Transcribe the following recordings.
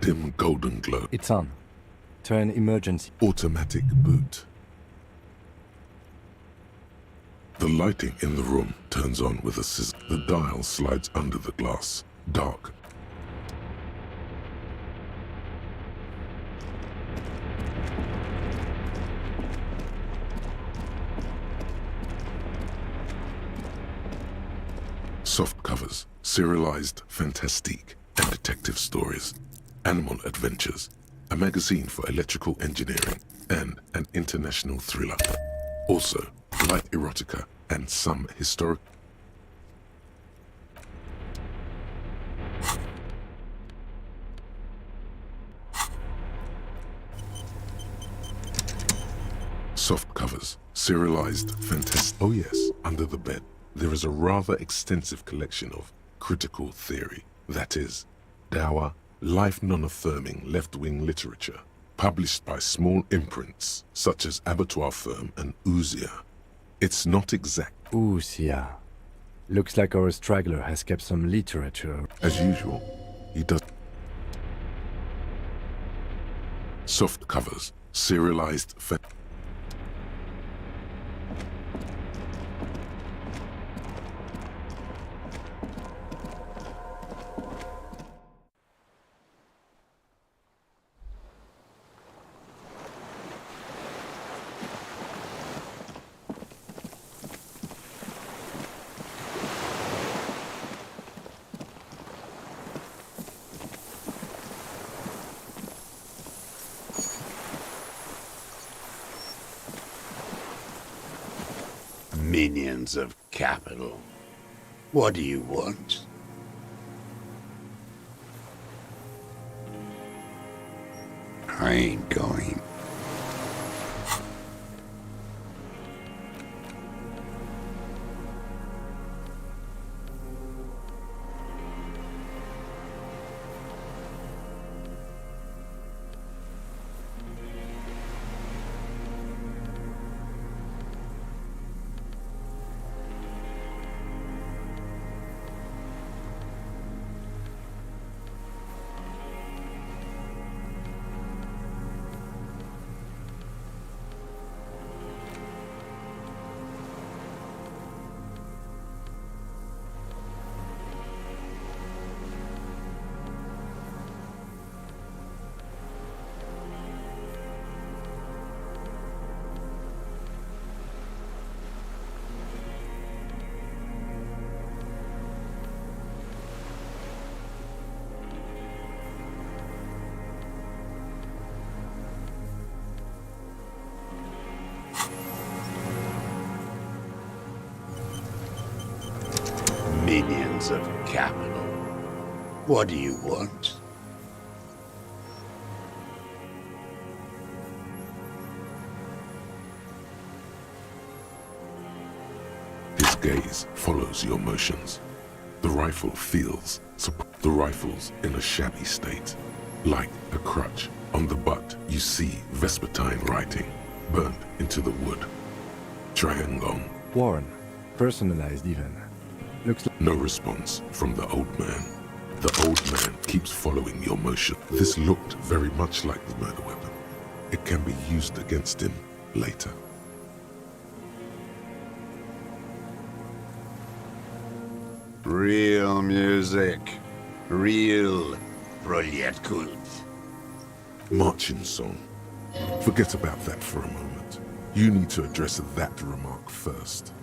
dim golden glow. It's on. Turn emergency. Automatic boot. The lighting in the room turns on with a sizzle. The dial slides under the glass. Dark. Soft covers, serialized fantastique and detective stories, animal adventures, a magazine for electrical engineering, and an international thriller. Also, light erotica and some historic. Soft covers, serialized fantastic. Oh yes, under the bed, there is a rather extensive collection of critical theory, that is, dour, life non-affirming left-wing literature, published by small imprints such as Abattoir Firm and Ouzia. It's not exact. Ouzia. Looks like our straggler has kept some literature. As usual, he does. Soft covers, serialized Minions of capital. What do you want? I ain't going. Minions of capital. What do you want? His gaze follows your motions. The rifle feels the rifle's in a shabby state. Like a crutch. On the butt, you see Vespertine writing, burned into the wood. Triangle. Worn. Personalized even. Looks like... No response from the old man. The old man keeps following your motion. This looked very much like the murder weapon. It can be used against him later. Real music. Real Proletkult. Marching song. Forget about that for a moment. You need to address that remark first.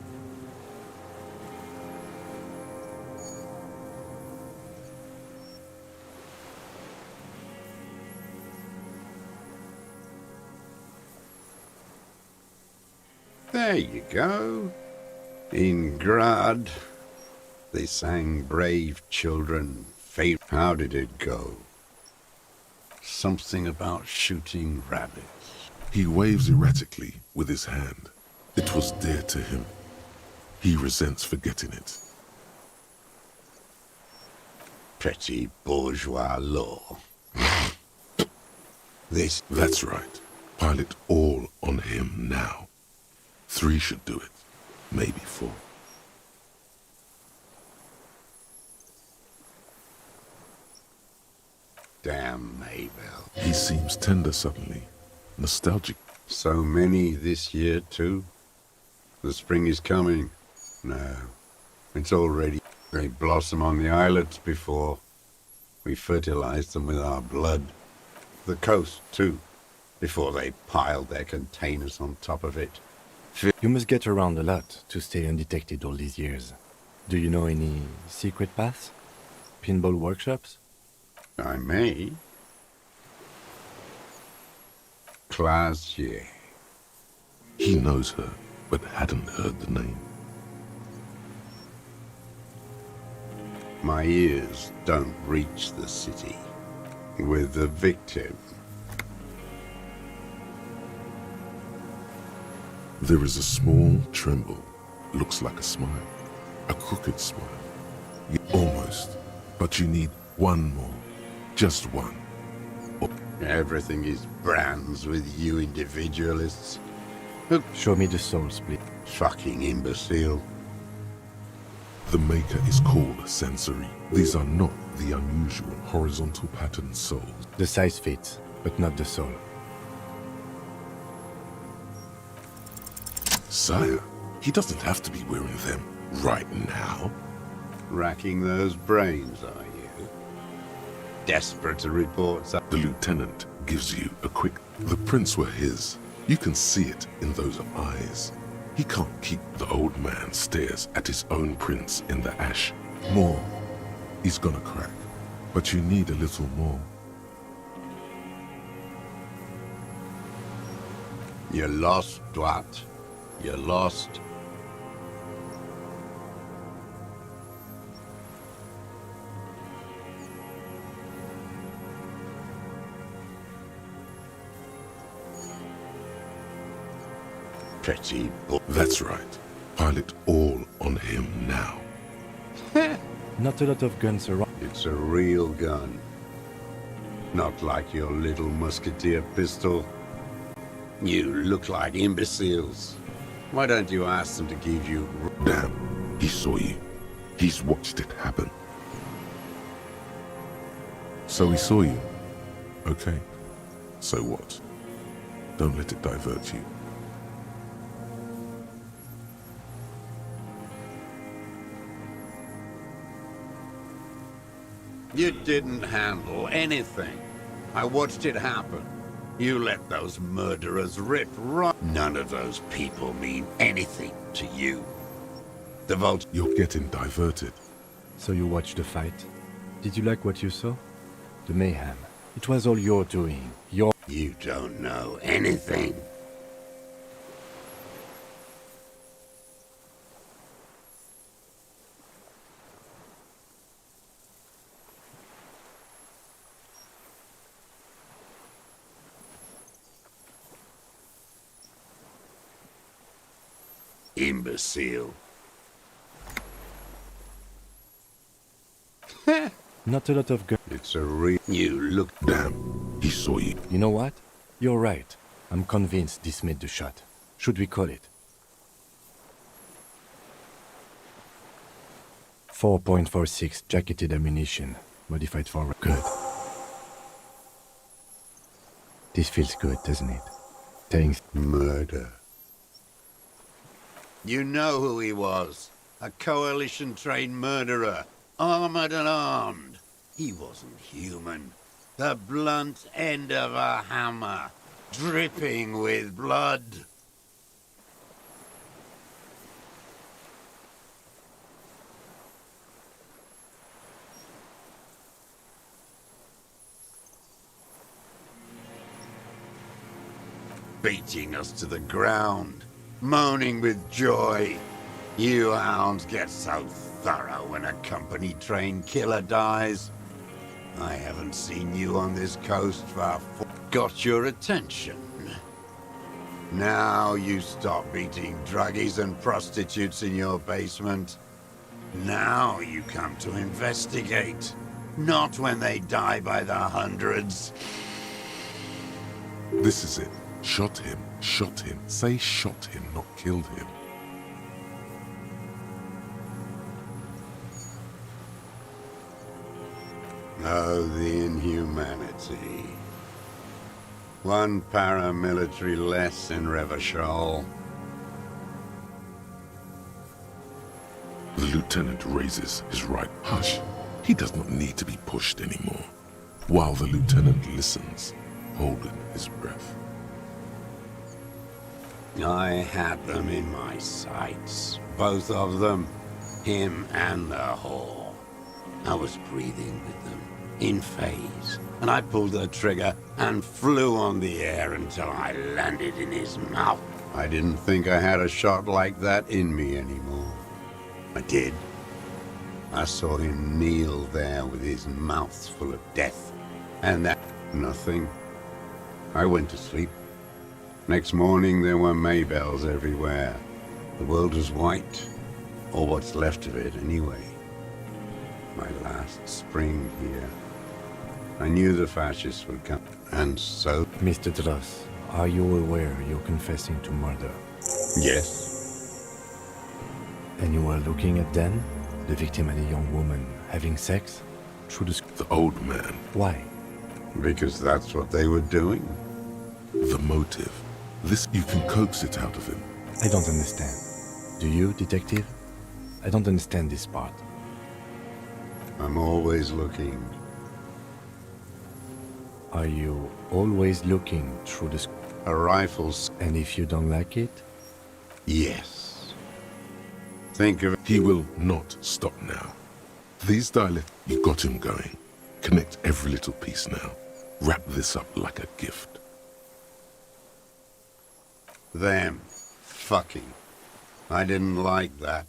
There you go. In Grad, they sang Brave Children. Fate. How did it go? Something about shooting rabbits. He waves erratically with his hand. It was dear to him. He resents forgetting it. Petty bourgeois law. This... That's right. Pile it all on him now. 3 should do it. Maybe 4. Damn Maybell. He seems tender suddenly, nostalgic. So many this year, too. The spring is coming. No, it's already. They blossom on the islets before we fertilize them with our blood. The coast, too, before they piled their containers on top of it. You must get around a lot to stay undetected all these years. Do you know any secret paths? Pinball workshops? I may. Classier. He knows her, but hadn't heard the name. My ears don't reach the city. With the victim. There is a small tremble, looks like a smile, a crooked smile. Almost, but you need one more, just one. Everything is brands with you individualists. Show me the souls, please. Fucking imbecile. The maker is called sensory. These are not the unusual horizontal pattern souls. The size fits, but not the soul. Sire, he doesn't have to be wearing them right now. Racking those brains, are you? Desperate to report something. The lieutenant gives you a quick... The prints were his. You can see it in those eyes. He can't keep the old man stares at his own prints in the ash. More. He's gonna crack. But you need a little more. You're lost, Dwat. You're lost. Petty boy. That's right. Pile it all on him now. Not a lot of guns around. It's a real gun. Not like your little musketeer pistol. You look like imbeciles. Why don't you ask them to give you... Damn, he saw you. He's watched it happen. So he saw you. Okay. So what? Don't let it divert you. You didn't handle anything. I watched it happen. You let those murderers rip right. None of those people mean anything to you. The Vault. You're getting diverted. So you watched the fight. Did you like what you saw? The mayhem. It was all your doing. Your... You don't know anything. Imbecile. Not a lot of guns. It's a real... You look... Damn, he saw you. You know what? You're right. I'm convinced this made the shot. Should we call it? 4.46 jacketed ammunition. Modified for... Good. This feels good, doesn't it? Thanks. Murder. You know who he was. A coalition-trained murderer. Armored and armed. He wasn't human. The blunt end of a hammer. Dripping with blood. Beating us to the ground. Moaning with joy. You hounds get so thorough when a company-trained killer dies. I haven't seen you on this coast for... Got your attention. Now you stop beating druggies and prostitutes in your basement. Now you come to investigate. Not when they die by the hundreds. This is it. Shot him. Shot him. Say shot him, not killed him. Oh, the inhumanity. One paramilitary less in Revachol. The lieutenant raises his right. Hush. He does not need to be pushed anymore. While the lieutenant listens, holding his breath. I had them in my sights. Both of them. Him and the whore. I was breathing with them, in phase, and I pulled the trigger and flew on the air until I landed in his mouth. I didn't think I had a shot like that in me anymore. I did. I saw him kneel there with his mouth full of death, and that nothing. I went to sleep. Next morning there were Maybells everywhere. The world was white, or what's left of it anyway. My last spring here. I knew the fascists would come, and so... Mr. Dross, are you aware you're confessing to murder? Yes. And you were looking at Dan, the victim and a young woman, having sex? Through the... The old man. Why? Because that's what they were doing. The motive. This, you can coax it out of him. I don't understand. Do you, detective? I don't understand this part. I'm always looking. Are you always looking through the... A rifle's... And if you don't like it? Yes. Think of it. He will not stop now. These dialects, you got him going. Connect every little piece now. Wrap this up like a gift. Them. Fucking. I didn't like that.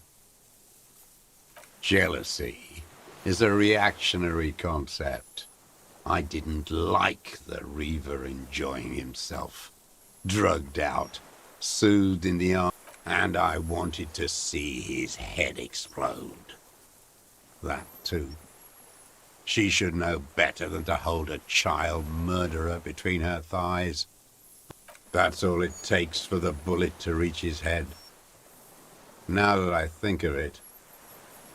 Jealousy is a reactionary concept. I didn't like the Reaver enjoying himself. Drugged out, soothed in the arm, and I wanted to see his head explode. That too. She should know better than to hold a child murderer between her thighs. That's all it takes for the bullet to reach his head. Now that I think of it,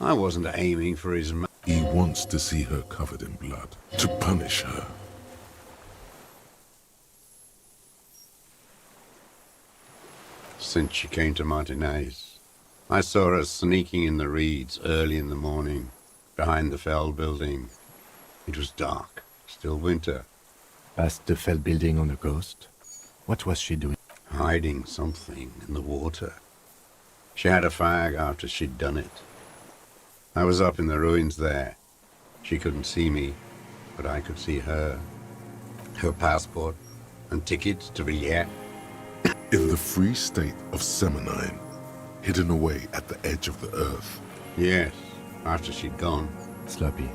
I wasn't aiming for his mouth. He wants to see her covered in blood, to punish her. Since she came to Martinez, I saw her sneaking in the reeds early in the morning, behind the Fell building. It was dark, still winter. Past the Fell building on the coast? What was she doing? Hiding something in the water. She had a fag after she'd done it. I was up in the ruins there. She couldn't see me, but I could see her. Her passport and tickets to Villiers. In the free state of Seminine, hidden away at the edge of the earth. Yes, after she'd gone. Sloppy.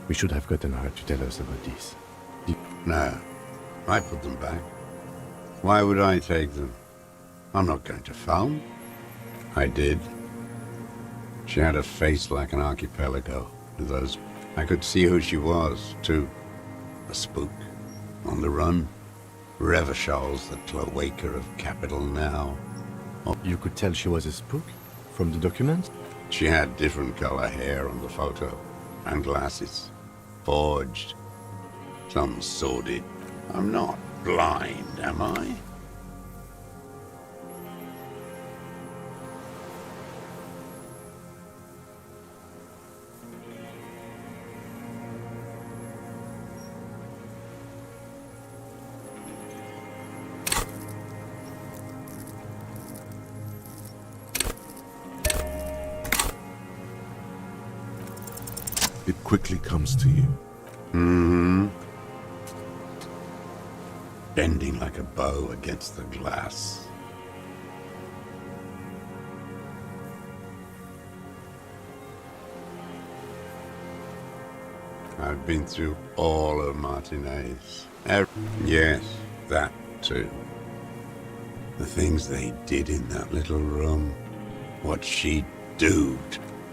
We should have gotten her to tell us about this. No, I put them back. Why would I take them? I'm not going to phone. I did. She had a face like an archipelago, with those... I could see who she was, too. A spook. On the run. Revachol's the cloaca of capital now. You could tell she was a spook? From the documents? She had different color hair on the photo. And glasses. Forged. Some sordid. I'm not blind, am I? It quickly comes to you. Mm-hmm. Bending like a bow against the glass. I've been through all of Martinez. Yes, that too. The things they did in that little room. What she'd do.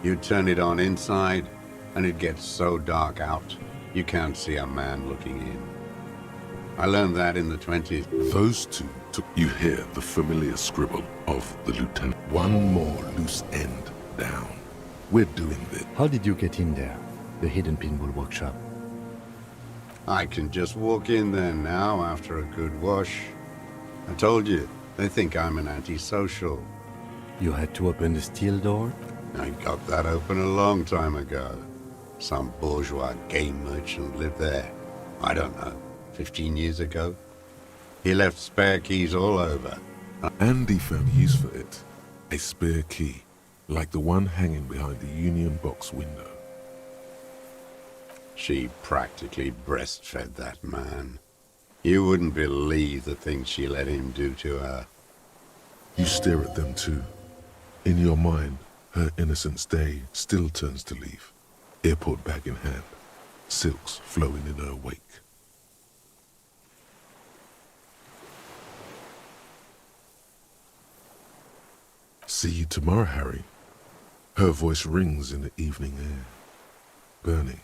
You turn it on inside, and it gets so dark out, you can't see a man looking in. I learned that in the 20s. Those two took... You hear the familiar scribble of the lieutenant. One more loose end down. We're doing this. How did you get in there? The hidden pinball workshop? I can just walk in there now after a good wash. I told you, they think I'm an antisocial. You had to open the steel door? I got that open a long time ago. Some bourgeois game merchant lived there. I don't know, 15 years ago. He left spare keys all over. Andy found use for it. A spare key, like the one hanging behind the Union Box window. She practically breastfed that man. You wouldn't believe the things she let him do to her. You stare at them too. In your mind, her innocence day still turns to leaf. Airport bag in hand, silks flowing in her wake. See you tomorrow, Harry. Her voice rings in the evening air. Bernie.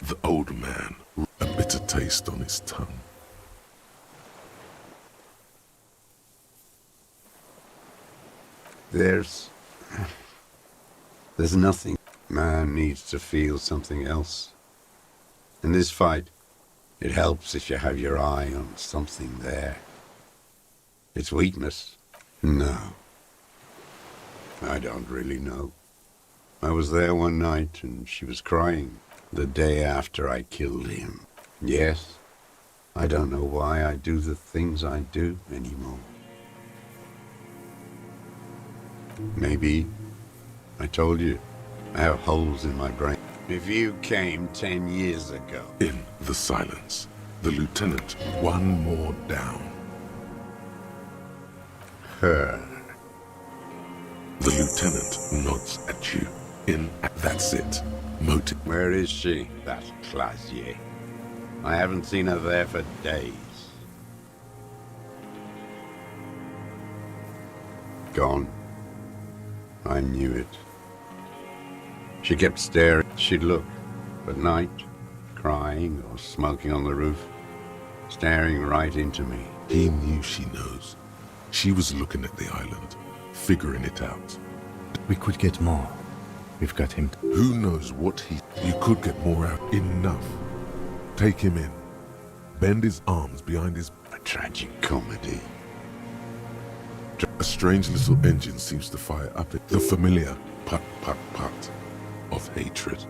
The old man, a bitter taste on his tongue. There's nothing. Man needs to feel something else. In this fight, it helps if you have your eye on something there. It's weakness? No. I don't really know. I was there one night and she was crying the day after I killed him. Yes, I don't know why I do the things I do anymore. Maybe, I told you, I have holes in my brain. If you came 10 years ago... In the silence, the lieutenant, one more down. Her. The lieutenant nods at you. That's it. Motive. Where is she, that Clasier? I haven't seen her there for days. Gone. I knew it. She kept staring. She'd look at night, crying or smoking on the roof, staring right into me. He knew she knows. She was looking at the island, figuring it out. We could get more. We've got him. Who knows what You could get more out. Enough. Take him in. Bend his arms behind his... A tragic comedy. A strange little engine seems to fire up it. The familiar put, put, put of hatred.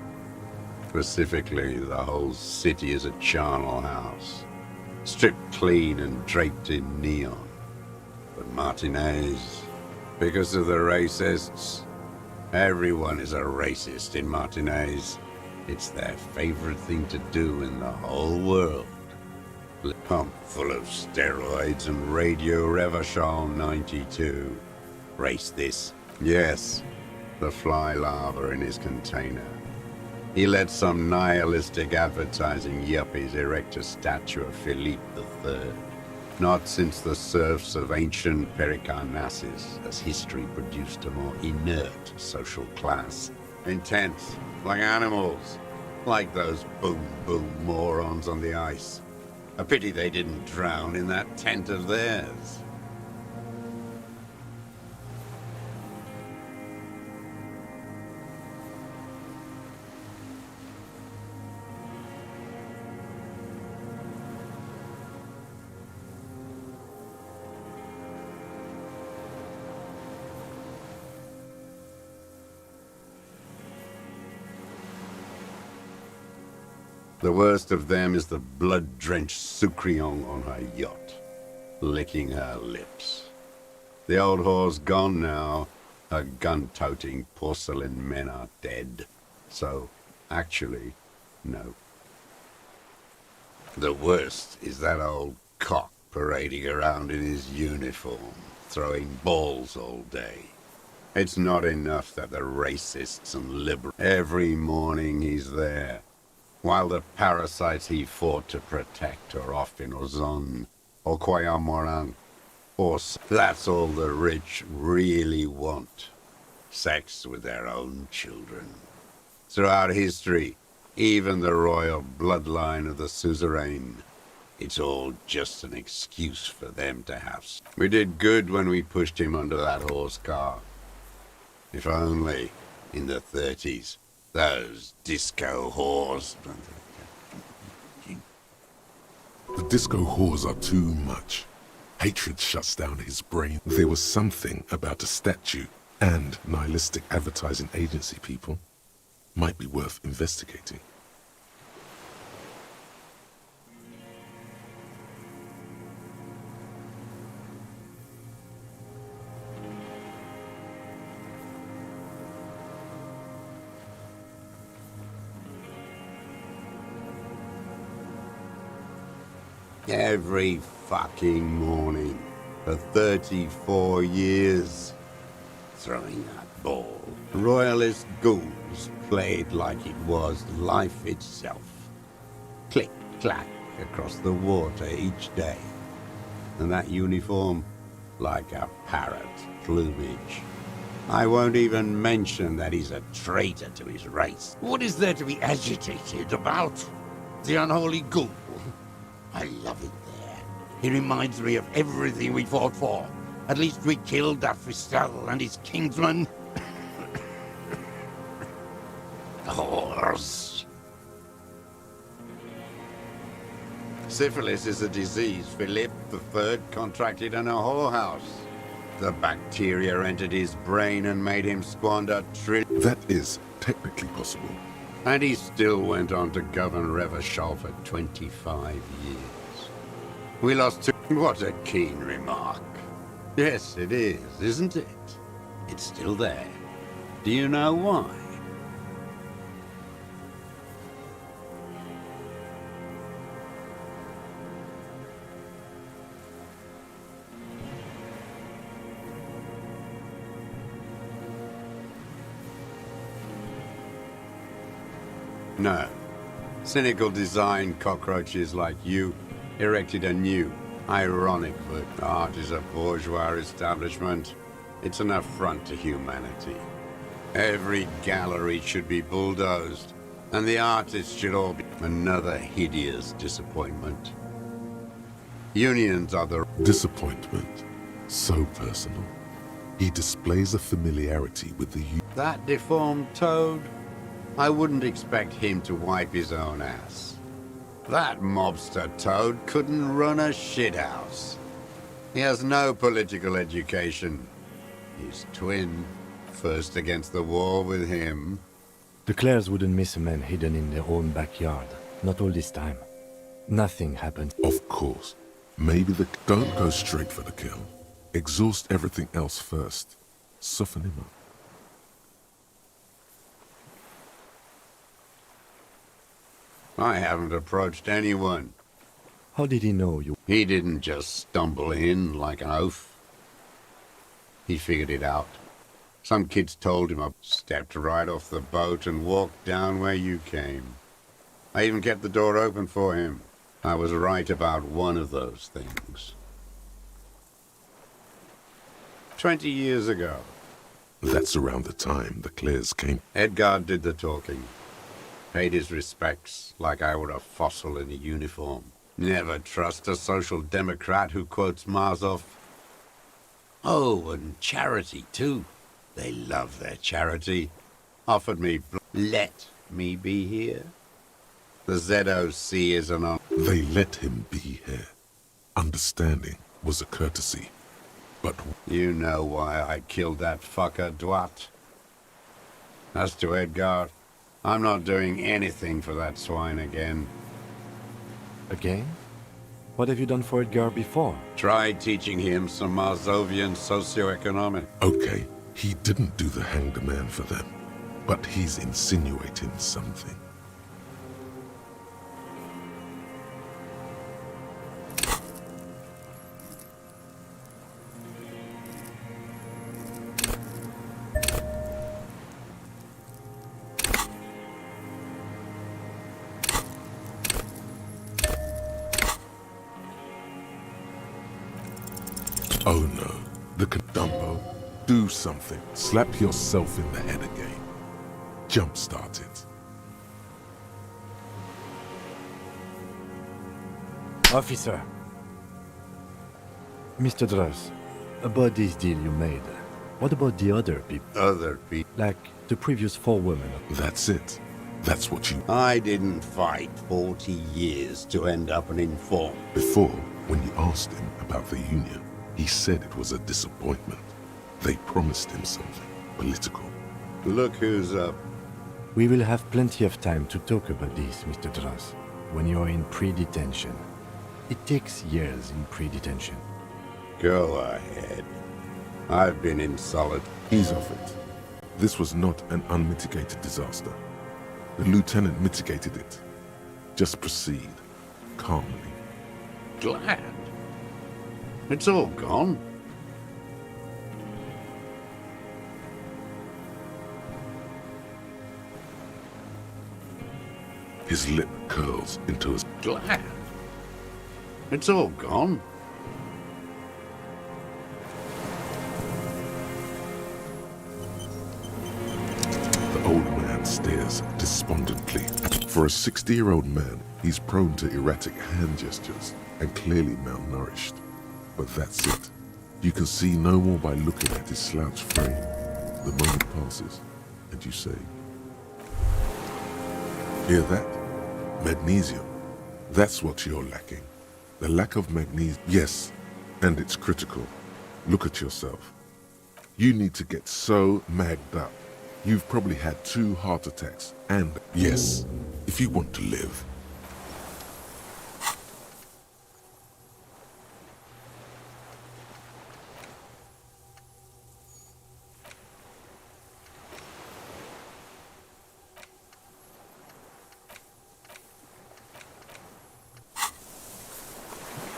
Specifically, the whole city is a charnel house. Stripped clean and draped in neon. But Martinez, because of the racists, everyone is a racist in Martinez. It's their favorite thing to do in the whole world. Pump full of steroids and Radio Revachol 92. Race this. Yes, the fly larva in his container. He let some nihilistic advertising yuppies erect a statue of Philippe III. Not since the serfs of ancient Pericarnassus has history produced a more inert social class. Intense, like animals, like those boom-boom morons on the ice. A pity they didn't drown in that tent of theirs. The worst of them is the blood-drenched Sucrion on her yacht, licking her lips. The old whore's gone now. Her gun-toting porcelain men are dead. So, actually, no. The worst is that old cock parading around in his uniform, throwing balls all day. It's not enough that the racists and liberals... Every morning he's there, while the parasites he fought to protect are off in Ozon, or Coyamorang, or... That's all the rich really want. Sex with their own children. Throughout history, even the royal bloodline of the suzerain, it's all just an excuse for them to have... We did good when we pushed him under that horse car. If only, in the 30s, Those disco whores. The disco whores are too much. Hatred shuts down his brain. There was something about a statue and nihilistic advertising agency people. Might be worth investigating. Every fucking morning for 34 years. Throwing that ball. Royalist ghouls played like it was life itself. Click, clack across the water each day. And that uniform, like a parrot plumage. I won't even mention that he's a traitor to his race. What is there to be agitated about? The unholy ghoul? I love it there. He reminds me of everything we fought for. At least we killed Afistel and his kingsman. Whores. Syphilis is a disease Philip III contracted in a whorehouse. The bacteria entered his brain and made him squander trillions. That is technically possible. And he still went on to govern Revachol for 25 years. We lost two. What a keen remark. Yes, it is, isn't it? It's still there. Do you know why? No. Cynical design cockroaches like you erected a new, ironic version. Art is a bourgeois establishment. It's an affront to humanity. Every gallery should be bulldozed, and the artists should all be another hideous disappointment. Unions are the... Disappointment. So personal. He displays a familiarity with the That deformed toad? I wouldn't expect him to wipe his own ass. That mobster toad couldn't run a shithouse. He has no political education. His twin, first against the wall with him. The Clares wouldn't miss a man hidden in their own backyard. Not all this time. Nothing happened. Of course. Maybe the... Don't go straight for the kill. Exhaust everything else first. Soften him up. I haven't approached anyone. How did he know you? He didn't just stumble in like an oaf. He figured it out. Some kids told him. I stepped right off the boat and walked down where you came. I even kept the door open for him. I was right about one of those things. 20 years ago. That's around the time the Clares came. Edgar did the talking. Paid his respects like I were a fossil in a uniform. Never trust a social democrat who quotes Marzov. Oh, and charity, too. They love their charity. Offered me... Let me be here. The ZOC is an honor. They let him be here. Understanding was a courtesy. But... You know why I killed that fucker, Dwat. As to Edgar, I'm not doing anything for that swine again. Again? What have you done for Edgar before? Tried teaching him some Marzovian socioeconomic. Okay, he didn't do the hanged man for them. But he's insinuating something. Oh no, the Dumbo. Do something. Slap yourself in the head again. Jumpstart it. Officer. Mr. Druss, about this deal you made, What about the other people? Other people. Like the previous 4 women? That's it. That's what you... I didn't fight 40 years to end up an informer. Before, when you asked him about the Union, he said it was a disappointment. They promised him something political. Look who's up. We will have plenty of time to talk about this, Mr. Dross, when you're in pre-detention. It takes years in pre-detention. Go ahead. I've been in solid. Ease off it. This was not an unmitigated disaster. The lieutenant mitigated it. Just proceed, calmly. Glad. It's all gone. His lip curls into his... Glad. It's all gone. The old man stares despondently. For a 60-year-old man, he's prone to erratic hand gestures and clearly malnourished. But that's it. You can see no more by looking at his slouched frame. The moment passes, and you say, "Hear that? Magnesium. That's what you're lacking. The lack of magnesium. Yes, and it's critical. Look at yourself. You need to get so magged up. You've probably had 2 heart attacks. And yes, if you want to live."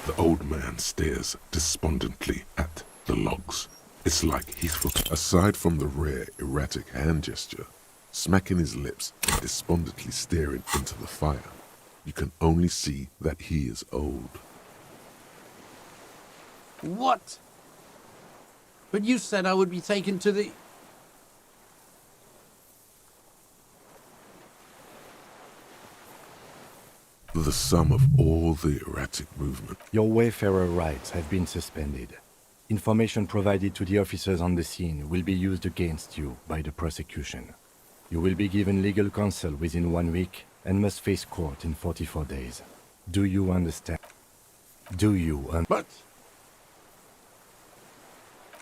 The old man stares despondently at the logs. It's like he's aside from the rare, erratic hand gesture, smacking his lips and despondently staring into the fire, you can only see that he is old. What? But you said I would be taken to the... The sum of all the erratic movement. Your Wayfarer rights have been suspended. Information provided to the officers on the scene will be used against you by the prosecution. You will be given legal counsel within 1 week and must face court in 44 days. Do you understand? Do you understand? But...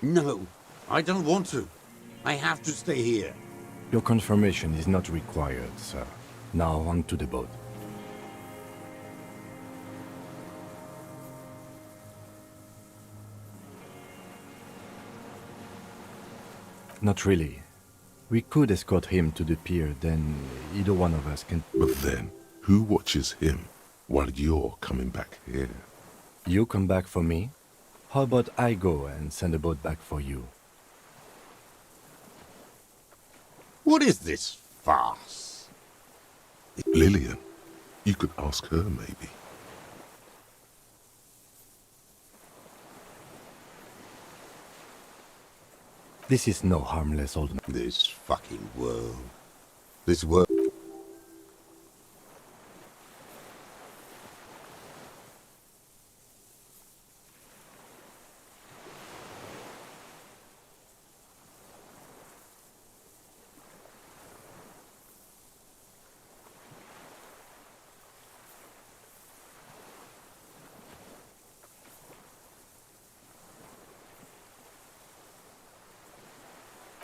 No, I don't want to. I have to stay here. Your confirmation is not required, sir. Now on to the boat. Not really. We could escort him to the pier, then either one of us can... But then, who watches him while you're coming back here? You come back for me? How about I go and send a boat back for you? What is this farce? Lillian, you could ask her maybe. This is no harmless old man. This fucking world. This world.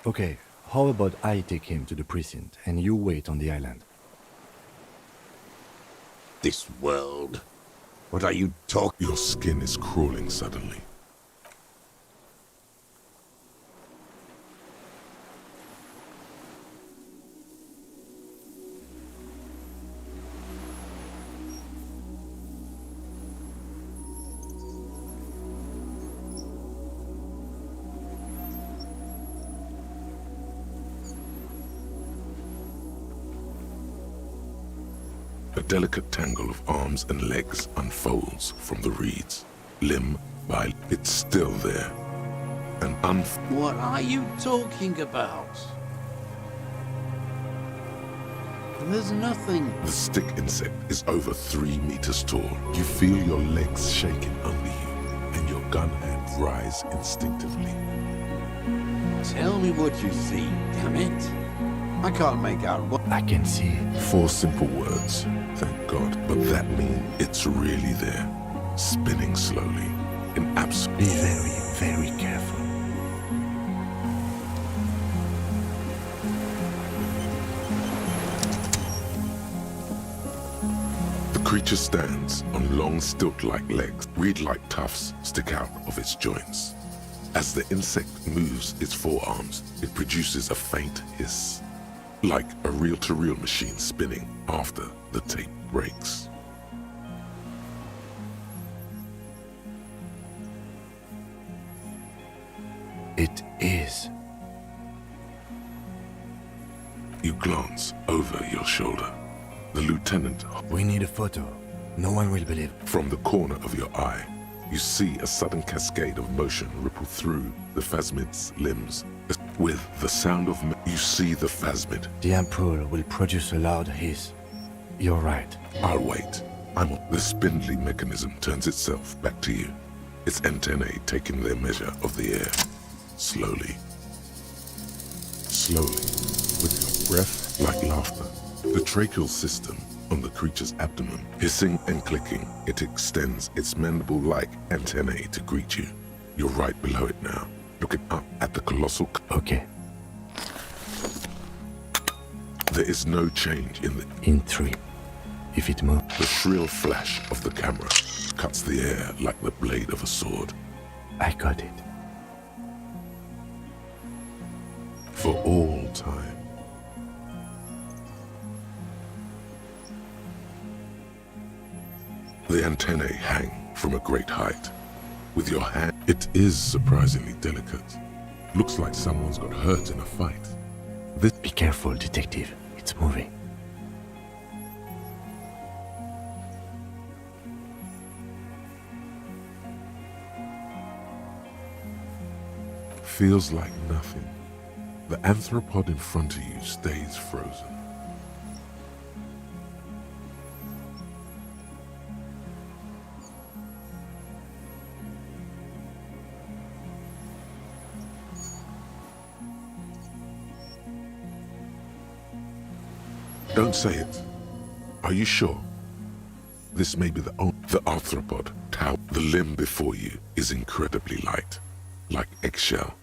Okay, how about I take him to the precinct and you wait on the island? This world. What are you talking? Your skin is crawling suddenly. A delicate tangle of arms and legs unfolds from the reeds, limb by... It's still there. An What are you talking about? There's nothing. The stick insect is over 3 meters tall. You feel your legs shaking under you, and your gun hand rise instinctively. Tell me what you see, damn it. I can't make out what... I can see. 4 simple words, thank God. But that means it's really there, spinning slowly, in absolute... Be very, very careful. The creature stands on long stilt-like legs. Reed-like tufts stick out of its joints. As the insect moves its forearms, it produces a faint hiss, like a reel-to-reel machine spinning after the tape breaks. It is. You glance over your shoulder. The lieutenant, We need a photo. No one will believe. from the corner of your eye, you see a sudden cascade of motion ripple through the phasmid's limbs. With the sound of you see the phasmid. The ampoule will produce a loud hiss. You're right. I'll wait. The spindly mechanism turns itself back to you, its antennae taking their measure of the air. Slowly. Slowly, with your breath like laughter. The tracheal system on the creature's abdomen, hissing and clicking, it extends its mandible-like antennae to greet you. You're right below it now, looking up at the colossal... Okay. There is no change in the... In 3. If it moves. The shrill flash of the camera cuts the air like the blade of a sword. I got it. For all time. The antennae hang from a great height. With your hand, it is surprisingly delicate. Looks like someone's got hurt in a fight. This... Be careful, detective. It's moving. feels like nothing. The arthropod in front of you stays frozen. Don't say it. Are you sure? This may be the arthropod tower. The limb before you is incredibly light, like eggshell.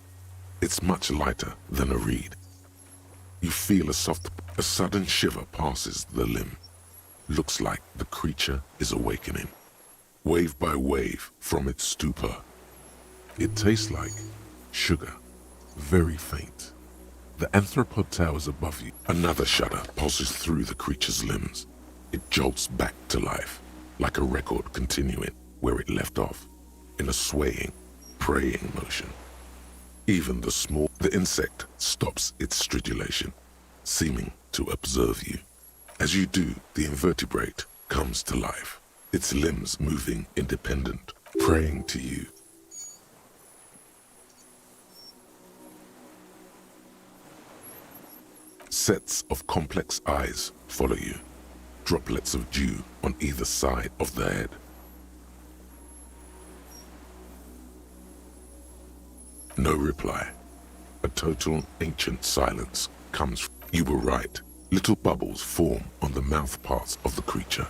It's much lighter than a reed. You feel a sudden shiver passes the limb. Looks like the creature is awakening, wave by wave from its stupor. It tastes like sugar, very faint. The arthropod towers above you. Another shudder pulses through the creature's limbs. It jolts back to life, like a record continuing where it left off, in a swaying, praying motion. Even the insect stops its stridulation, seeming to observe you. As you do, the invertebrate comes to life, its limbs moving independent, praying to you. Sets of complex eyes follow you, droplets of dew on either side of the head. No reply. A total ancient silence comes. You were right. Little bubbles form on the mouth parts of the creature,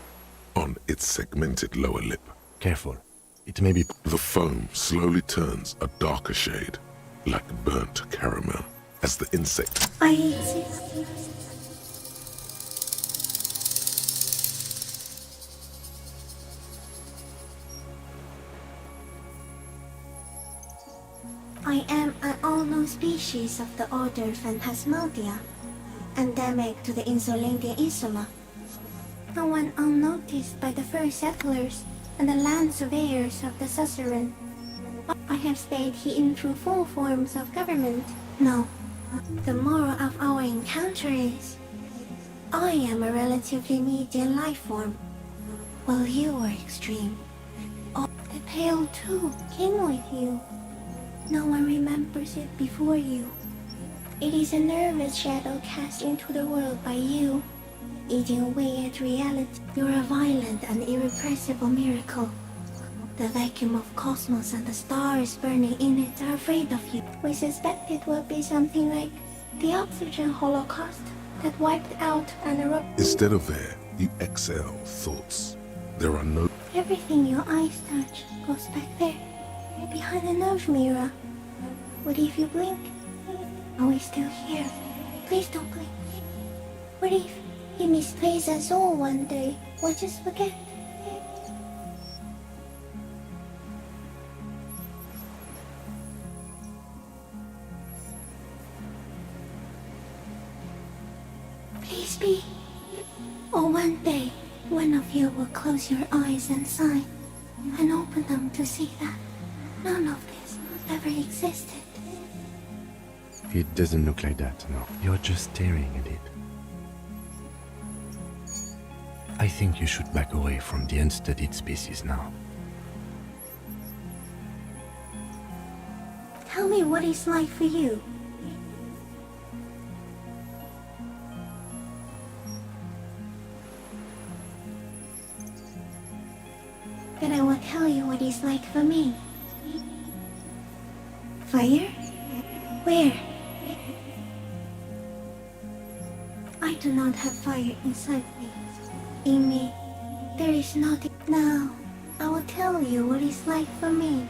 on its segmented lower lip. Careful. It may be... The foam slowly turns a darker shade, like burnt caramel, as the insect... I exist. I am an unknown species of the order Phantasmalia, endemic to the Insulandia Insula. No one unnoticed by the first settlers and the land surveyors of the suzerain. I have stayed hidden through 4 forms of government. No, the moral of our encounter is, I am a relatively medium life form, while you are extreme. Oh, the Pale too came with you. No one remembers it before you. It is a nervous shadow cast into the world by you, eating away at reality. You're a violent and irrepressible miracle. The vacuum of cosmos and the stars burning in it are afraid of you. We suspect it will be something like the oxygen holocaust that wiped out anaerobic. Instead of air, you exhale thoughts. There are no... Everything your eyes touch goes back there, behind the nose mirror. What if you blink? Are we still here? Please don't blink. What if he misplaces us all one day? Or just forget? Please be. Or one day, one of you will close your eyes and sigh, and open them to see that none of this ever existed. It doesn't look like that, no. You're just staring at it. I think you should back away from the unstudied species now. Tell me what it's like for you. Then I will tell you what it's like for me. Fire? Where? I do not have fire inside me. In me, there is nothing. Now, I will tell you what it's like for me.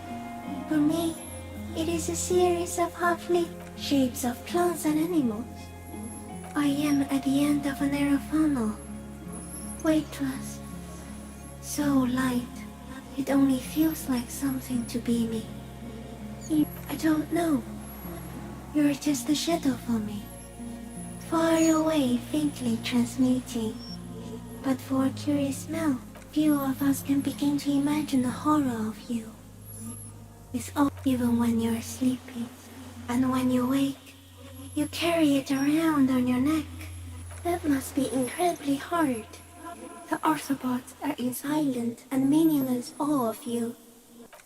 For me, it is a series of half-lit shapes of plants and animals. I am at the end of a narrow funnel, weightless, so light, it only feels like something to be me. I don't know. You're just a shadow for me, far away, faintly transmuting. But for a curious smell, few of us can begin to imagine the horror of you. It's all, even when you're sleeping, and when you wake, you carry it around on your neck. That must be incredibly hard. The arthropods are in silent and meaningless awe of you.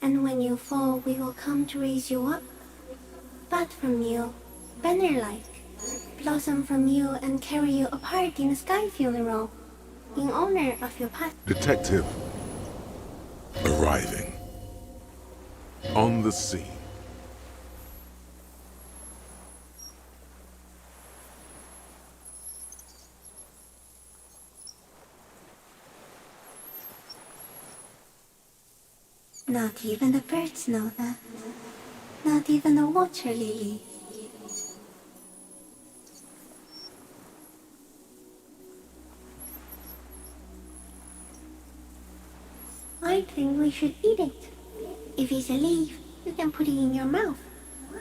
And when you fall, we will come to raise you up. Bud from you, banner-like, blossom from you and carry you apart in a sky funeral, in honor of your past. Detective. Arriving. On the scene. Not even the birds know that. Not even the water lily. I think we should eat it. If it's a leaf, you can put it in your mouth.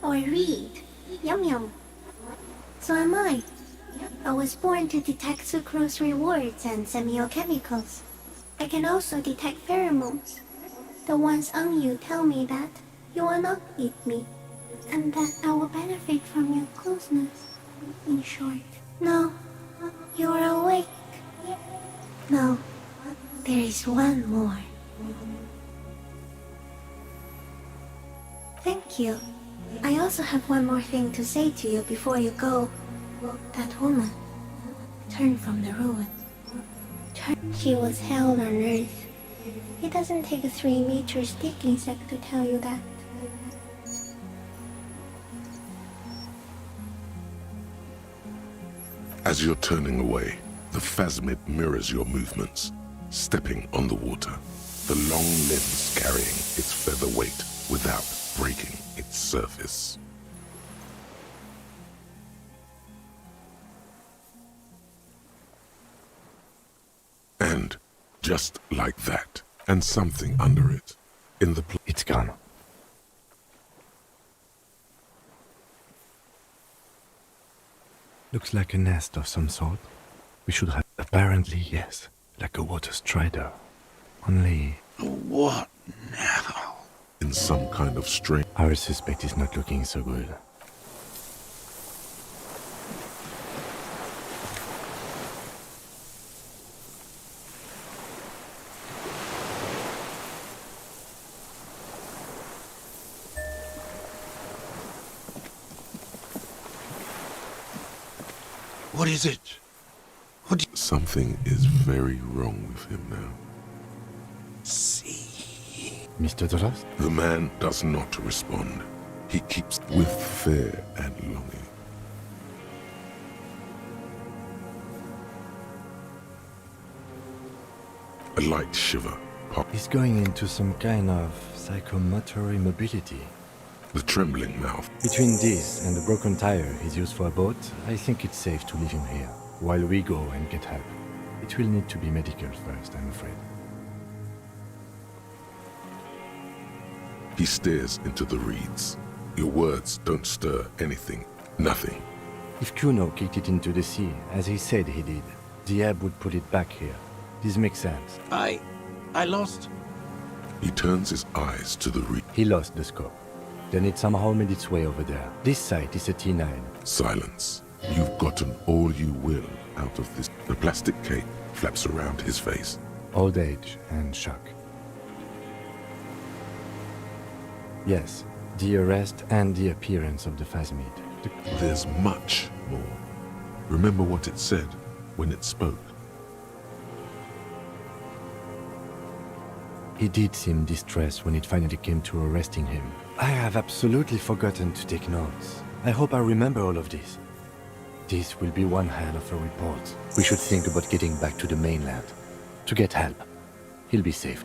Or a reed. Yum yum. So am I. I was born to detect sucrose rewards and semiochemicals. I can also detect pheromones. The ones on you tell me that you will not eat me, and that I will benefit from your closeness. In short, no, you are awake. No, there is one more. Thank you. I also have one more thing to say to you before you go. That woman turned from the ruin. She was hell on earth. It doesn't take a 3-meter stick insect to tell you that. As you're turning away, the phasmid mirrors your movements, stepping on the water, the long limbs carrying its feather weight without breaking its surface. And just like that, and something under it, in the It's gone. Looks like a nest of some sort. We should have... Apparently, yes. Like a water strider. Only... What now? in some kind of strange... Our suspect is not looking so good. What is it? Something is very wrong with him now. See? Mr. Drost? The man does not respond. He keeps with fear and longing. A light shiver. He's going into some kind of psychomotor immobility. The trembling mouth. Between this and the broken tire he's used for a boat, I think it's safe to leave him here, while we go and get help. It will need to be medical first, I'm afraid. He stares into the reeds. Your words don't stir anything. Nothing. If Kuno kicked it into the sea, as he said he did, the ebb would put it back here. This makes sense. I lost. He turns his eyes to the reed. He lost the scope. Then it somehow made its way over there. This site is a T9. Silence. You've gotten all you will out of this. The plastic cape flaps around his face. Old age and shock. Yes, the arrest and the appearance of the Phasmid. There's much more. Remember what it said when it spoke. He did seem distressed when it finally came to arresting him. I have absolutely forgotten to take notes. I hope I remember all of this. This will be one hell of a report. We should think about getting back to the mainland. To get help. He'll be safe.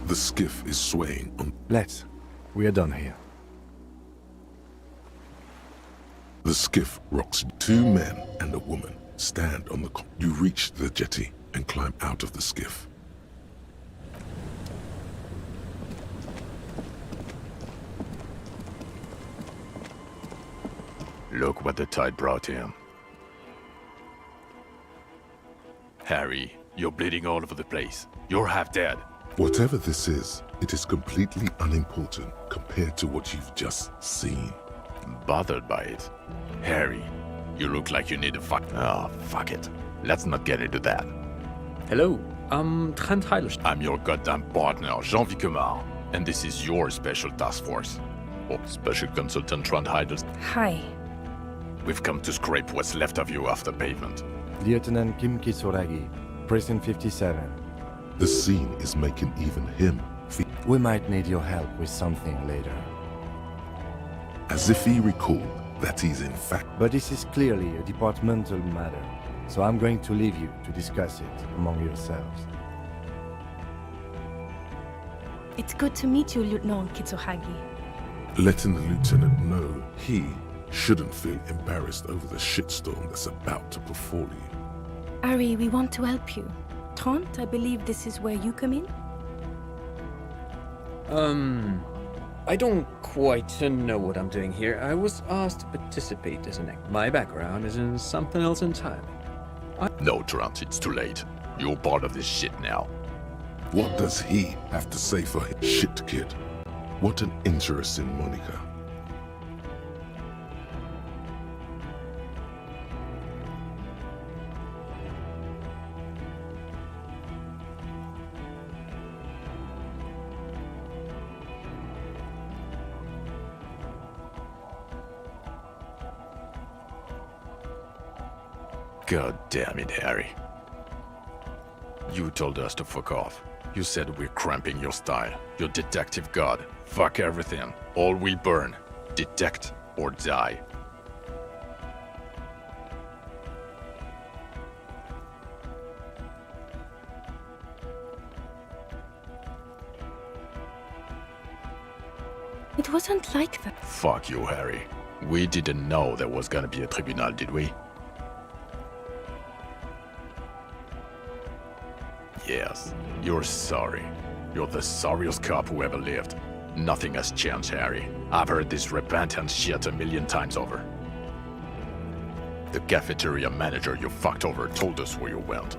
The skiff is swaying on. Let's. We are done here. The skiff rocks. Two men and a woman stand on the. You reach the jetty and climb out of the skiff. Look what the tide brought him. Harry, you're bleeding all over the place. You're half dead. Whatever this is, it is completely unimportant compared to what you've just seen. Bothered by it? Harry, you look like you need a fuck. Oh, fuck it. Let's not get into that. Hello, I'm Trent Heilish. I'm your goddamn partner, Jean Vicomar, and this is your special task force. Or Special Consultant Trent Heidels. Hi. We've come to scrape what's left of you off the pavement. Lieutenant Kim Kisuragi, Precinct 57. The scene is making even him feel We might need your help with something later. as if he recalled that he's in fact. But this is clearly a departmental matter, so I'm going to leave you to discuss it among yourselves. It's good to meet you, Lieutenant Kitsuhagi. Letting the lieutenant know he shouldn't feel embarrassed over the shitstorm that's about to befall you. Ari, we want to help you. Trent, I believe this is where you come in? I don't quite know what I'm doing here. I was asked to participate as an actor. My background is in something else entirely. No, Trent, it's too late. You're part of this shit now. What does he have to say for his shit kid? What an interesting moniker. God damn it, Harry. You told us to fuck off. You said we're cramping your style. You're detective god. Fuck everything. All we burn. Detect or die. It wasn't like that. Fuck you, Harry. We didn't know there was gonna be a tribunal, did we? Yes, you're sorry. You're the sorriest cop who ever lived. Nothing has changed, Harry. I've heard this repentant shit a million times over. The cafeteria manager you fucked over told us where you went.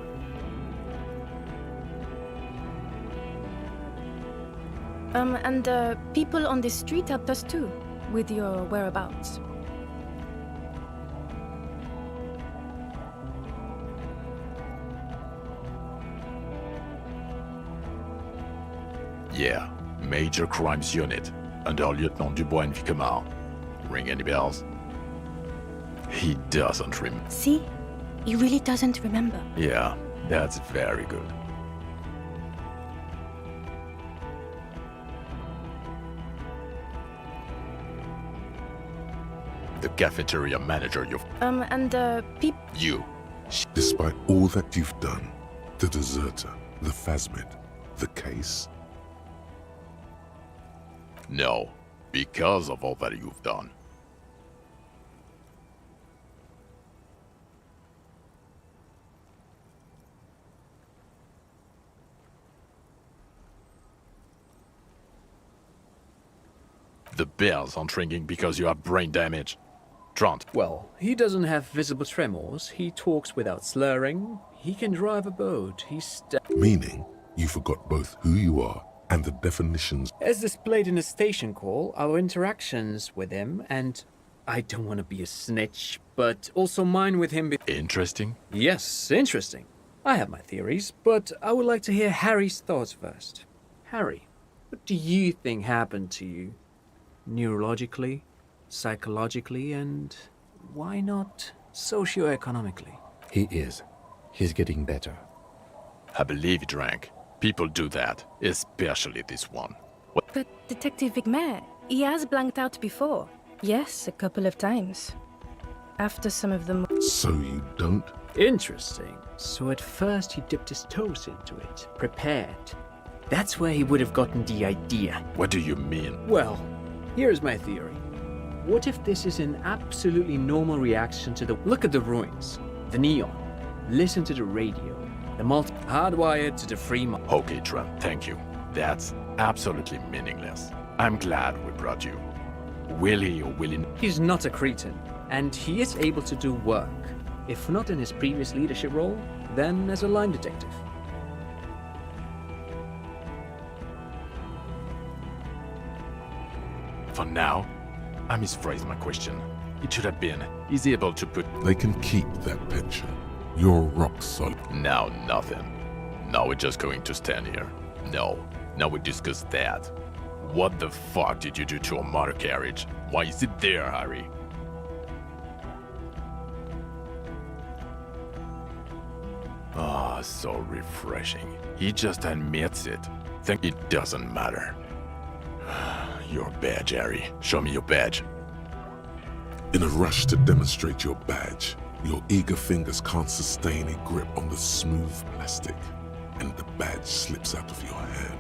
And people on the street helped us too, with your whereabouts. Yeah, Major Crimes Unit, under Lieutenant Dubois and Vicomar. Ring any bells? He doesn't remember. See? He really doesn't remember. Yeah, that's very good. The cafeteria manager And people... You. Despite all that you've done, the deserter, the phasmid, the case, No, because of all that you've done. The bells aren't ringing because you have brain damage. Trant. Well, he doesn't have visible tremors, he talks without slurring, he can drive a boat, meaning you forgot both who you are and the definitions. As displayed in the station call, our interactions with him, and I don't want to be a snitch, but also mine with him. Interesting? Yes, interesting. I have my theories, but I would like to hear Harry's thoughts first. Harry, what do you think happened to you? Neurologically, psychologically, and why not socioeconomically? He is. He's getting better. I believe he drank. People do that, especially this one. What? But Detective Vigmer, he has blanked out before. Yes, a couple of times. After some of them... So you don't? Interesting. So at first he dipped his toes into it, prepared. That's where he would have gotten the idea. What do you mean? Well, here's my theory. What if this is an absolutely normal reaction to the... Look at the ruins, the neon, listen to the radio, the hardwired to the free market. Okay, Trent, thank you. That's absolutely meaningless. I'm glad we brought you. Will he or will he not? He's not a cretin, and he is able to do work. If not in his previous leadership role, then as a line detective. For now, I misphrased my question. It should have been, is he able to put... They can keep that pension. You're rock solid. Now nothing. Now we're just going to stand here. No, now we discuss that. What the fuck did you do to a motor carriage? Why is it there, Harry? Ah, so refreshing. He just admits it. Think it doesn't matter. Your badge, Harry. Show me your badge. In a rush to demonstrate your badge, your eager fingers can't sustain a grip on the smooth plastic, and the badge slips out of your hand.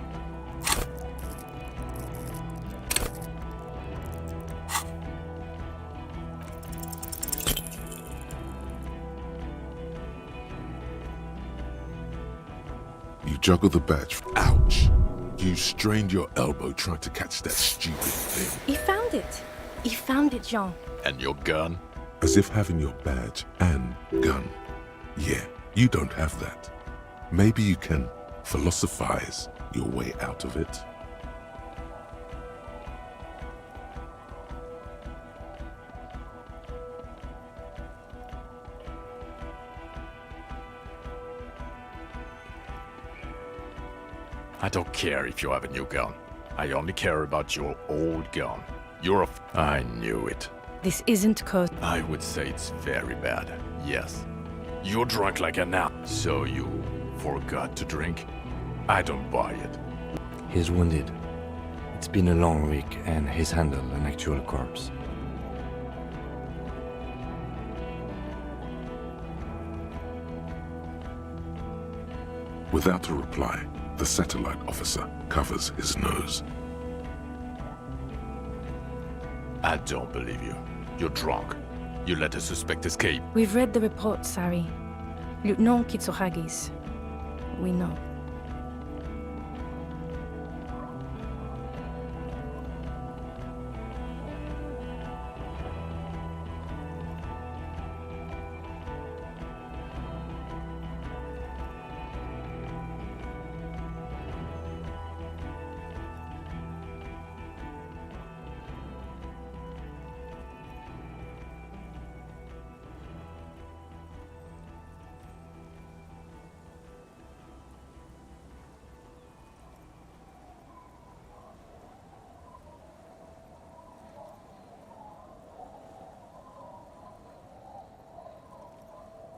You juggle the badge. Ouch! You strained your elbow trying to catch that stupid thing. He found it. He found it, Jean. And your gun? As if having your badge and gun. Yeah, you don't have that. Maybe you can philosophize your way out of it. I don't care if you have a new gun. I only care about your old gun. You're a I knew it. This isn't code. I would say it's very bad, yes. You're drunk like an ass. So you forgot to drink? I don't buy it. He's wounded. It's been a long week, and he's handled an actual corpse. Without a reply, the satellite officer covers his nose. I don't believe you. You're drunk. You let a suspect escape. We've read the reports, Harry. Lieutenant Kitsuhagi's. We know.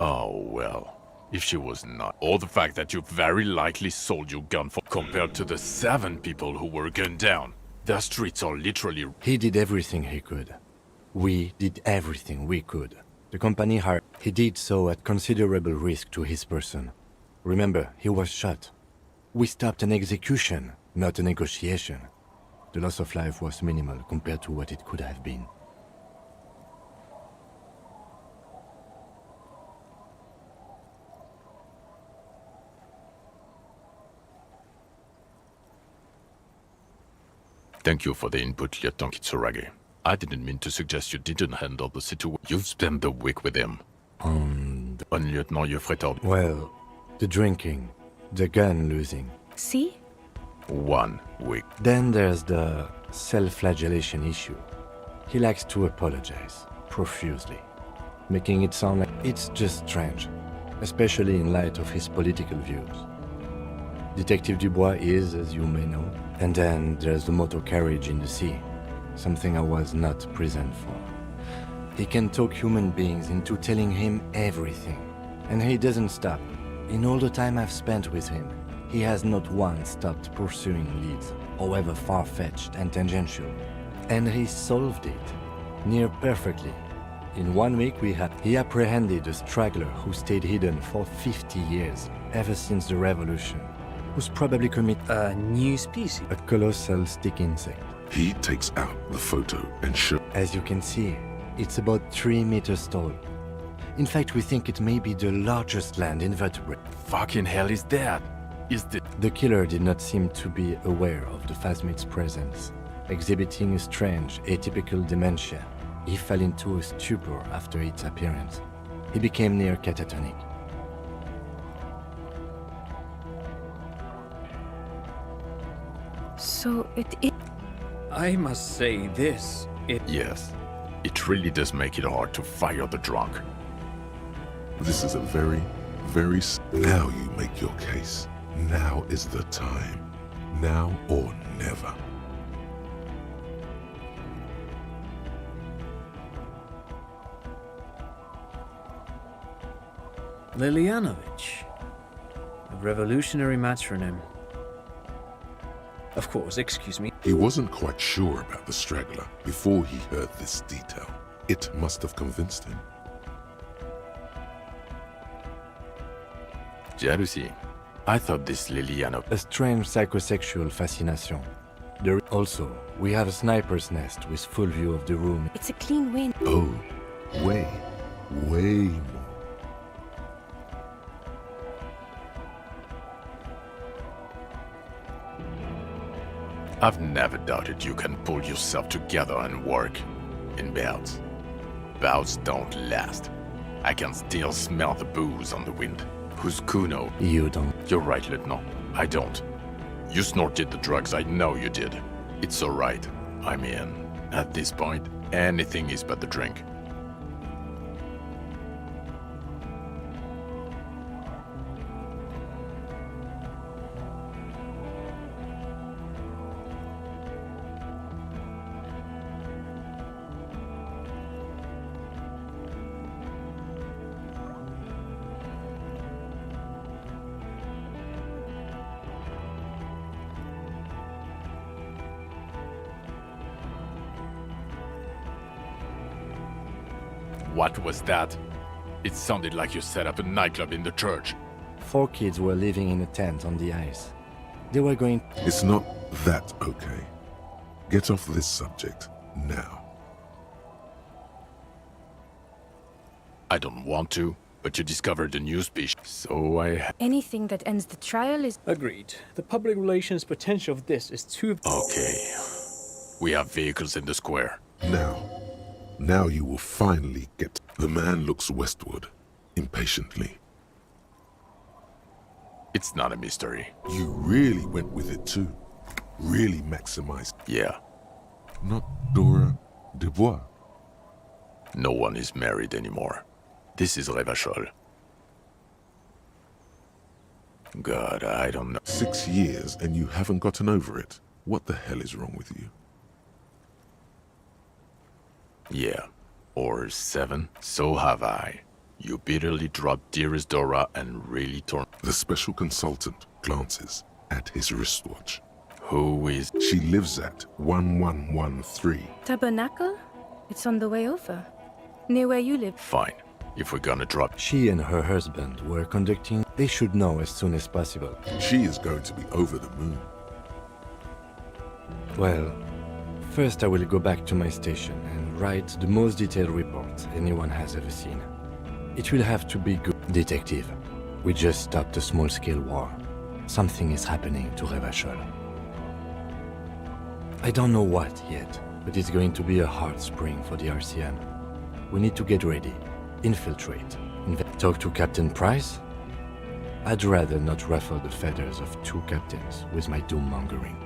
Oh, well. If she was not. Or the fact that you very likely sold your gun for compared to the 7 people who were gunned down. The streets are literally. He did everything he could. We did everything we could. The company hired. He did so at considerable risk to his person. Remember, he was shot. We stopped an execution, not a negotiation. The loss of life was minimal compared to what it could have been. Thank you for the input, Lieutenant Kitsuragi. I didn't mean to suggest you didn't handle the situation. You've spent the week with him. On Lieutenant Yofretard. Well, the drinking, the gun losing. See? 1 week. Then there's the self-flagellation issue. He likes to apologize, profusely, making it sound like it's just strange, especially in light of his political views. Detective Dubois is, as you may know, and then there's the motor carriage in the sea, something I was not present for. He can talk human beings into telling him everything, and he doesn't stop. In all the time I've spent with him, he has not once stopped pursuing leads, however far-fetched and tangential. And he solved it, near perfectly. In 1 week he apprehended a straggler who stayed hidden for 50 years, ever since the revolution, who's probably committed A new species. a colossal stick insect. He takes out the photo and shows. As you can see, it's about 3 meters tall. In fact, we think it may be the largest land invertebrate. Fucking hell is that? Is the. The killer did not seem to be aware of the phasmid's presence, exhibiting a strange, atypical dementia. He fell into a stupor after its appearance. He became near catatonic. So it is. I must say this. Yes. It really does make it hard to fire the drunk. This is a very, Now you make your case. Now is the time. Now or never. Lilianovich. A revolutionary matronym. Of course, excuse me. He wasn't quite sure about the straggler before he heard this detail. It must have convinced him. Jealousy. I thought this Liliana. A strange psychosexual fascination. Also, we have a sniper's nest with full view of the room. It's a clean win. Oh, way more. I've never doubted you can pull yourself together and work. In bouts. Bouts don't last. I can still smell the booze on the wind. Who's Kuno? You don't. You're right, Lieutenant. I don't. You snorted the drugs, I know you did. It's alright. I mean, at this point, anything is but the drink. What was that? It sounded like you set up a nightclub in the church. 4 kids were living in a tent on the ice. They were going. It's not that okay. Get off this subject now. I don't want to, but you discovered a new species, so I. Anything that ends the trial is. Agreed. The public relations potential of this is too. Okay. We have vehicles in the square. Now you will finally get. The man looks westward, impatiently. It's not a mystery. You really went with it too. Really maximized. Yeah. Not Dora Dubois. No one is married anymore. This is Revachol. God, I don't know. 6 years and you haven't gotten over it. What the hell is wrong with you? Yeah. Or 7. So have I. You bitterly dropped dearest Dora and really torn. The special consultant glances at his wristwatch. Who is... She lives at 1113. Tabernacle? It's on the way over. Near where you live. Fine. If we're gonna drop... She and her husband were conducting... They should know as soon as possible. She is going to be over the moon. Well, first I will go back to my station and write the most detailed report anyone has ever seen. It will have to be good. Detective, we just stopped a small-scale war. Something is happening to Revachol. I don't know what yet, but it's going to be a hard spring for the RCM. We need to get ready, infiltrate, talk to Captain Price. I'd rather not ruffle the feathers of two captains with my doom-mongering.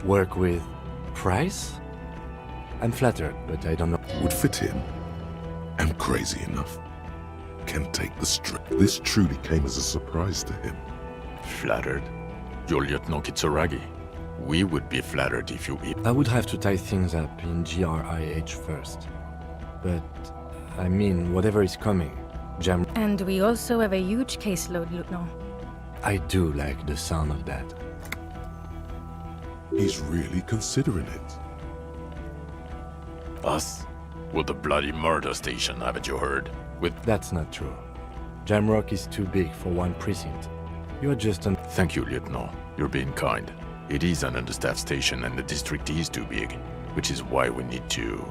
Work with Price? I'm flattered, but I don't know. Would fit him. And crazy enough. Can take the strip. This truly came as a surprise to him. Flattered? You're Lieutenant Kitsuragi. We would be flattered if you... I would have to tie things up in GRIH first. But, I mean, whatever is coming, Jam... And we also have a huge caseload, Lieutenant. I do like the sound of that. He's really considering it. Us? With the bloody murder station, haven't you heard? With... That's not true. Jamrock is too big for one precinct. You're just an... Thank you, Lieutenant. You're being kind. It is an understaffed station and the district is too big, which is why we need to...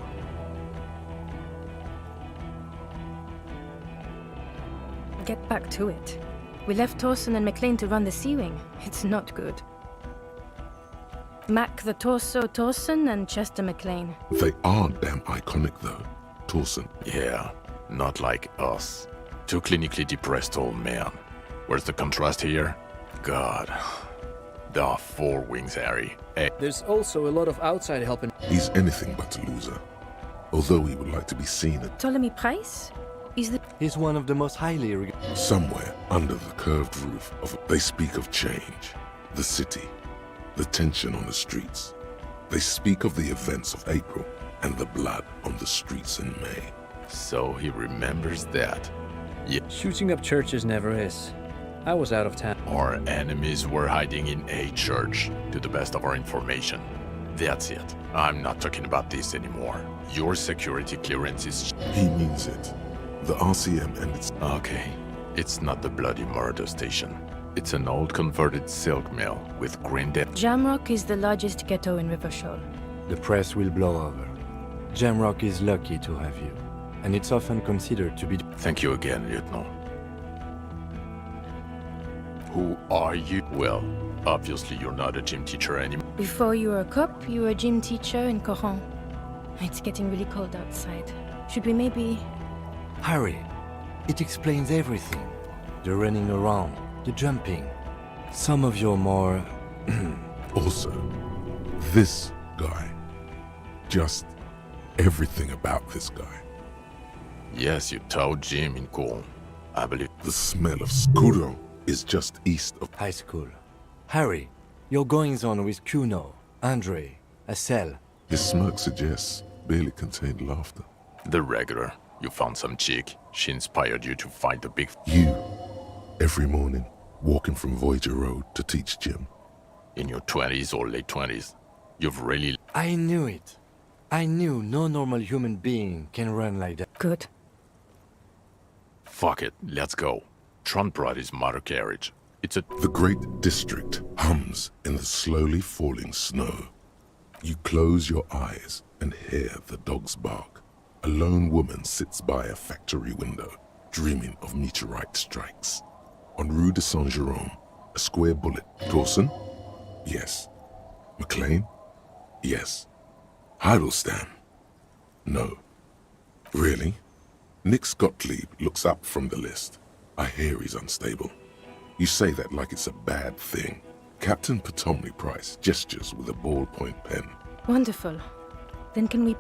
Get back to it. We left Torson and McLean to run the C-Wing. It's not good. Mac the Torso Torson and Chester McLean. They are damn iconic though. Torson. Yeah, not like us. Two clinically depressed old men. Where's the contrast here? God. There are four wings, Harry. Hey. There's also a lot of outside help in... He's anything but a loser. Although he would like to be seen at Ptolemy Price? He's one of the most highly regarded... somewhere under the curved roof of... They speak of change. The city. The tension on the streets. They speak of the events of April and the blood on the streets in May. So he remembers that. Yeah. Shooting up churches never is. I was out of town. Our enemies were hiding in a church, to the best of our information. That's it. I'm not talking about this anymore. Your security clearance is... He means it. The RCM and its... Okay. It's not the bloody murder station. It's an old converted silk mill with granddad... Jamrock is the largest ghetto in Rivashore. The press will blow over. Jamrock is lucky to have you, and it's often considered to be... Thank you again, Lieutenant. Who are you? Well, obviously you're not a gym teacher anymore. Before you were a cop, you were a gym teacher in Coron. It's getting really cold outside. Should we maybe... Harry, it explains everything. The running around, the jumping. Some of your more... Also, this guy. Just everything about this guy. Yes, you taught gym in Coron. I believe... The smell of Scuro is just east of... high school. Harry, your goings-on with Kuno, Andre, Assel. His smirk suggests barely contained laughter. The regular. You found some chick. She inspired you to fight the big... You, every morning, walking from Voyager Road to teach gym. In your 20s or late 20s. You've really... I knew it. I knew no normal human being can run like that. Good. Fuck it, let's go. Trump brought his motor carriage. It's a... The great district hums in the slowly falling snow. You close your eyes and hear the dogs bark. A lone woman sits by a factory window, dreaming of meteorite strikes. On Rue de Saint-Jérôme, a square bullet. Dawson? Yes. McLean? Yes. Heidelstein? No. Really? Nick Gottlieb looks up from the list. I hear he's unstable. You say that like it's a bad thing. Captain Ptolemy Price gestures with a ballpoint pen. Wonderful. Then can we...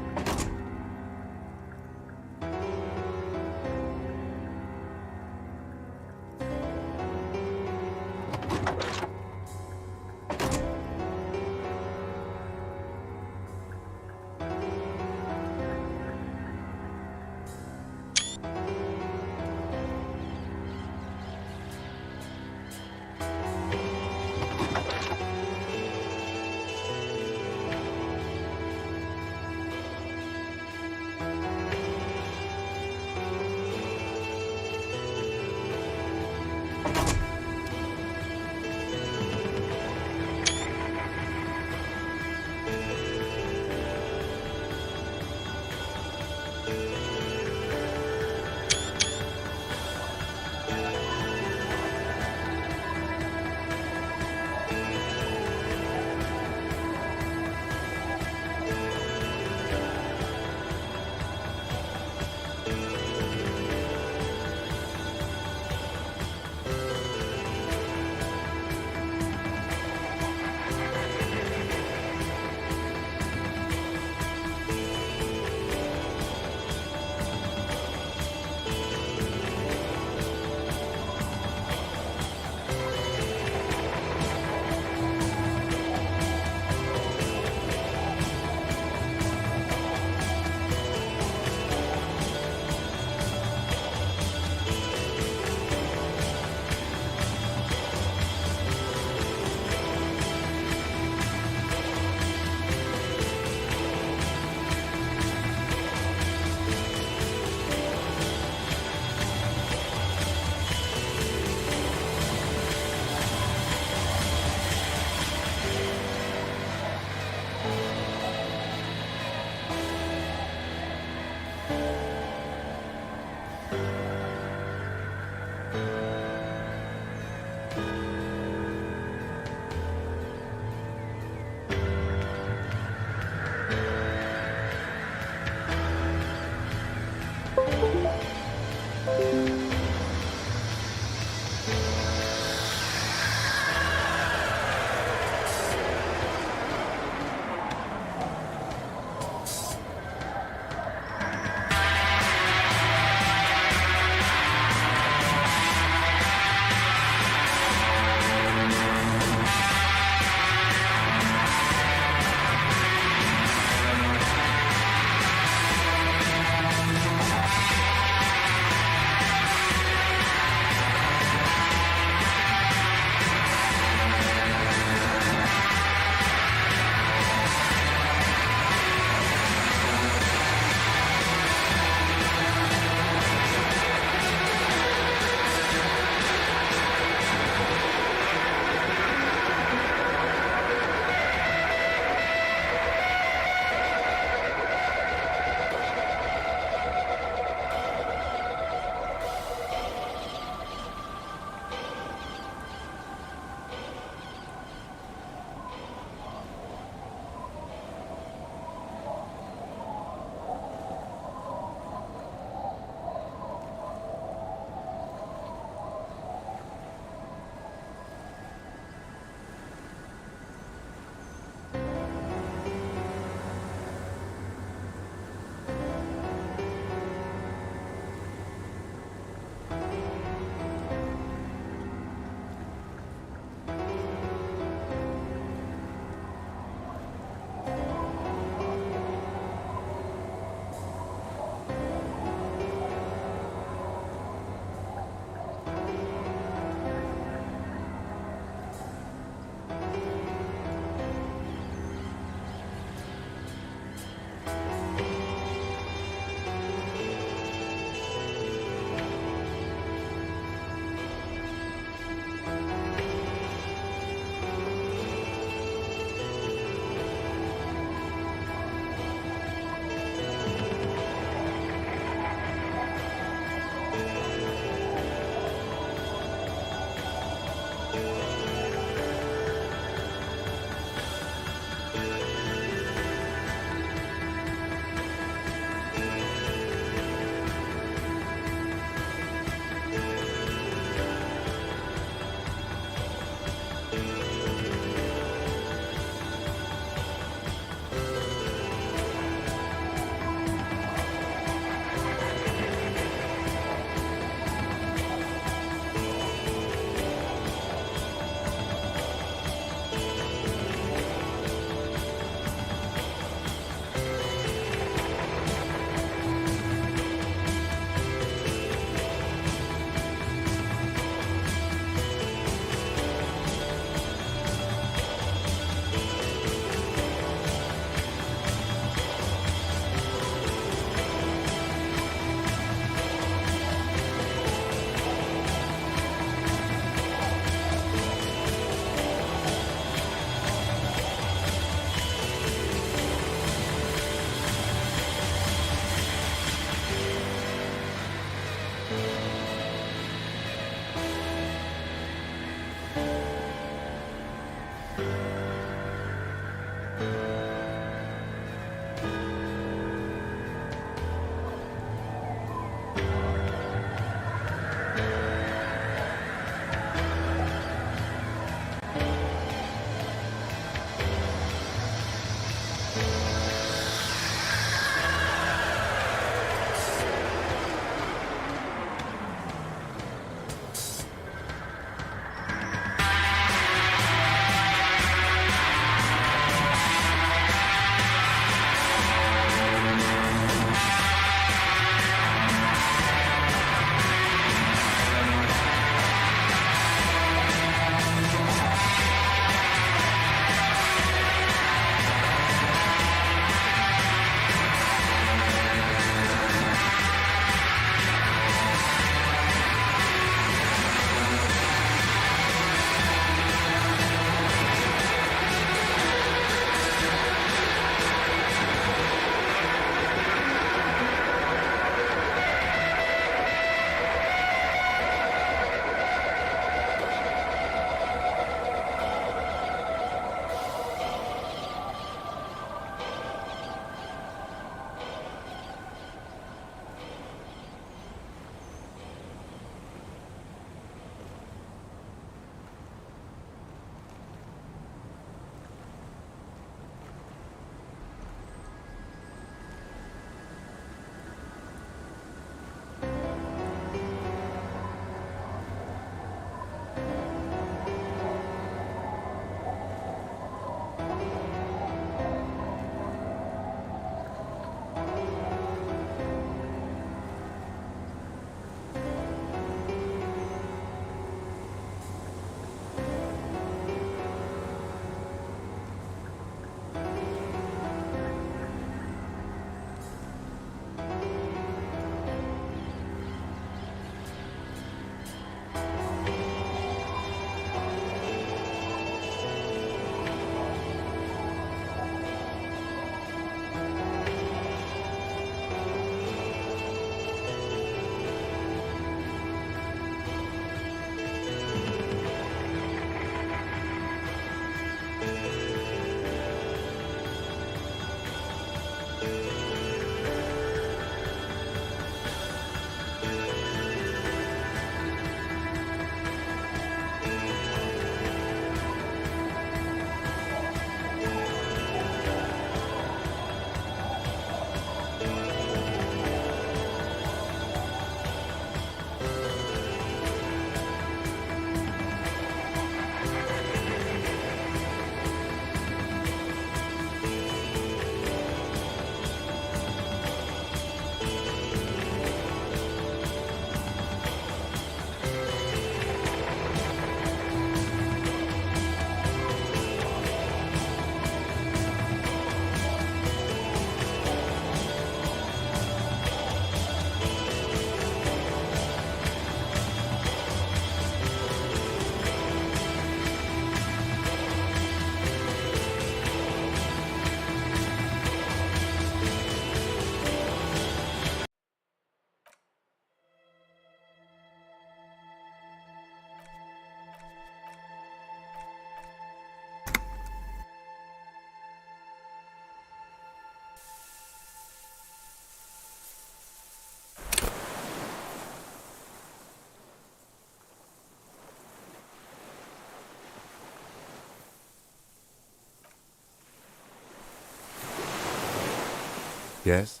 Yes?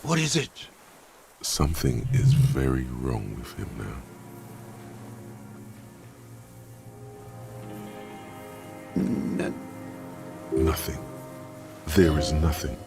What is it? Something is very wrong with him now. Nothing. There is nothing.